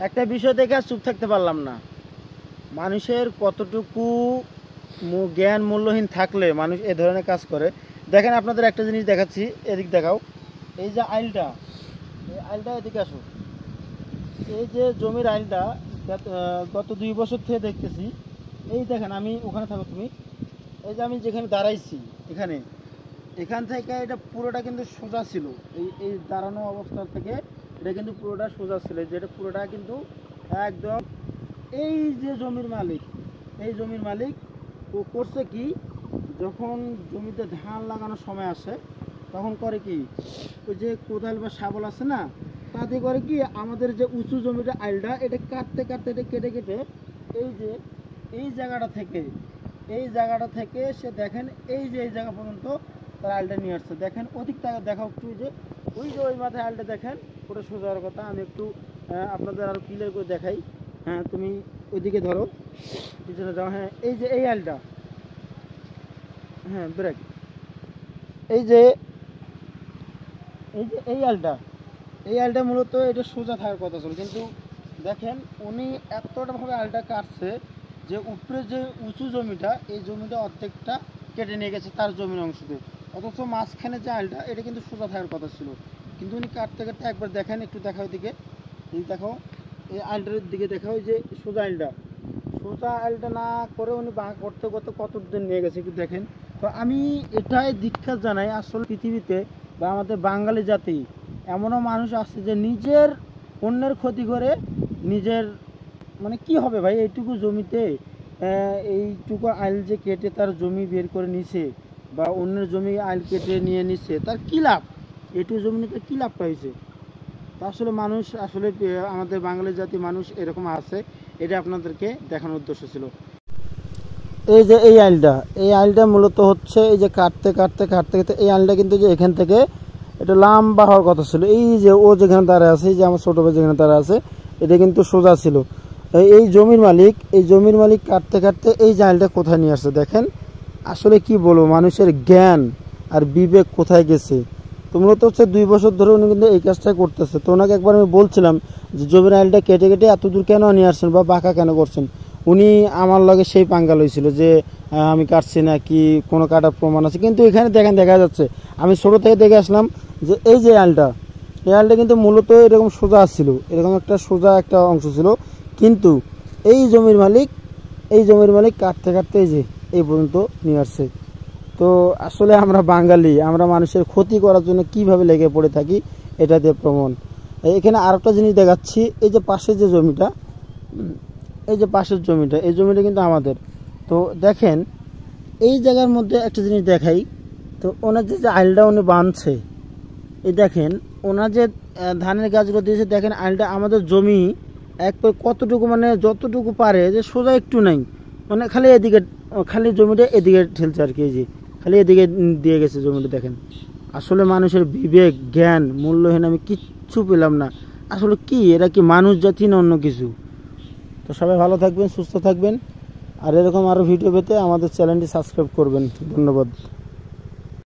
একটা বিষয় দেখে আর চুপ থাকতে পারলাম না। মানুষের কতটুকু জ্ঞান মূল্যহীন থাকলে মানুষ এ ধরনের কাজ করে। দেখেন আপনাদের একটা জিনিস দেখাচ্ছি, এদিক দেখাও। এই যে আইলটা, এই আইলটা এদিকে আসো। এই যে জমির আইলটা গত 2 বছর থেকে দেখতেছি। এই দেখেন, আমি ওখানে থাকো তুমি, এই যে আমি যেখানে দাঁড়াইছি এখান থেকে এটা পুরোটা কিন্তু সোজা ছিল। এই দাঁড়ানো অবস্থা থেকে এটা কিন্তু পুরোটা সোজা ছিল, যেটা পুরোটা কিন্তু একদম। এই যে জমির মালিক ও করছে কি, যখন জমিতে ধান লাগানোর সময় আসে তখন করে কি, ওই যে কোদাল বা শাবল আছে না, তাতে করে কি আমাদের যে উঁচু জমিটা আইলটা এটা কাটতে এটা কেটে এই জায়গাটা থেকে সে দেখেন এই জায়গা পর্যন্ত তার আইলটা নিয়ে আসছে। দেখেন ওদিক দেখাও একটু, ওই মাথায় আইলটা দেখেন, ওটা সোজা হওয়ার কথা। আমি একটু আপনাদের আরো ক্লিয়ার করে দেখাই। হ্যাঁ, তুমি ওইদিকে ধরো, পিছনে যাও। হ্যাঁ, এই যে এই আইলটা, হ্যাঁ ব্রেক, এই আইলটা মূলত এটা সোজা থাকার কথা ছিল, কিন্তু দেখেন উনি এতটা ভাবে আইলটা কাটছে যে উপরে যে উঁচু জমিটা, এই জমিটা অর্ধেকটা কেটে নিয়ে গেছে তার জমির অংশতে। অথচ মাঝখানে যে আইলটা এটা কিন্তু সোজা থাকার কথা ছিল, কিন্তু উনি কাটতে একবার দেখেন, একটু দেখাও দিকে, দেখো এই আইলটার দিকে দেখাও, যে সোজা আইলটা না করে উনি বাঁক করতে কতদিন নিয়ে গেছে একটু দেখেন। তো আমি এটাই দীক্ষা জানাই, আসলে পৃথিবীতে বা আমাদের বাঙালি জাতি এমনও মানুষ আছে যে নিজের অন্যের ক্ষতি করে নিজের, মানে কি হবে ভাই, এইটুকু জমিতে এইটুকু আইল যে কেটে তার জমি বের করে নিছে, বা অন্যের জমি আইল কেটে নিয়ে নিচ্ছে, তার কি লাভ? এইটুকু জমি নিতে কি লাভটা হয়েছে? তো আসলে মানুষ, আসলে আমাদের বাঙালি জাতি মানুষ এরকম আছে, এটা আপনাদেরকে দেখানোর উদ্দেশ্য ছিল। এই যে এই আইলটা মূলত হচ্ছে এই যে কাটতে এই আইলটা কিন্তু যে এখান থেকে এটা লম্বা হওয়ার কথা ছিল। এই যে ও যেখানে দাঁড়ায় আছে, এই যে আমার ছোট ভাই যেখানে দাঁড়ায় আছে, এটা কিন্তু সোজা ছিল। এই জমির মালিক কাটতে এই যে আইলটা কোথায় নিয়ে আসছে দেখেন। আসলে কি বলবো, মানুষের জ্ঞান আর বিবেক কোথায় গেছে। তো মূলত হচ্ছে 2 বছর ধরে উনি কিন্তু এই কাজটা করতেছে। তো ওনাকে একবার আমি বলছিলাম যে জমির আইলটা কেটে এত দূর কেন নিয়ে আসছেন বা বাঁকা কেন করছেন। উনি আমার লগে সেই পাঙ্গাল হয়েছিল যে আমি কাটছি না, কি কোনো কাটার প্রমাণ আছে। কিন্তু এখানে দেখেন, দেখা যাচ্ছে, আমি ছোট থেকে দেখে আসলাম যে এই যে আইলটা কিন্তু মূলত এরকম সোজা ছিল, এরকম একটা সোজা একটা অংশ ছিল, কিন্তু এই জমির মালিক কাটতে এই যে এই পর্যন্ত নিয়ে আসছে। তো আসলে আমরা বাঙালি, আমরা মানুষের ক্ষতি করার জন্য কিভাবে লেগে পড়ে থাকি, এটা দিয়ে প্রমাণ। এখানে আরেকটা জিনিস দেখাচ্ছি, এই যে পাশের যে জমিটা, এই জমিটা কিন্তু আমাদের। তো দেখেন এই জায়গার মধ্যে একটা জিনিস দেখাই, তো ওনার যে আইলটা উনি বাঁধছে, এই দেখেন ওনার যে ধানের গাছগুলো দিয়েছে, দেখেন আইলটা আমাদের জমি কতটুকু, মানে যতটুকু পারে, যে সোজা একটু নাই, মানে খালি জমিটা এদিকে ঠেলছে আর কি, এই যে খালি এদিকে দিয়ে গেছে জমিটা। দেখেন আসলে মানুষের বিবেক জ্ঞান মূল্যহীন, আমি কিচ্ছু পেলাম না। আসলে কি এরা কি মানুষ জাতি না অন্য কিছু? তো সবাই ভালো থাকবেন, সুস্থ থাকবেন, আর এরকম আরও ভিডিও পেতে আমাদের চ্যানেলটি সাবস্ক্রাইব করবেন। ধন্যবাদ।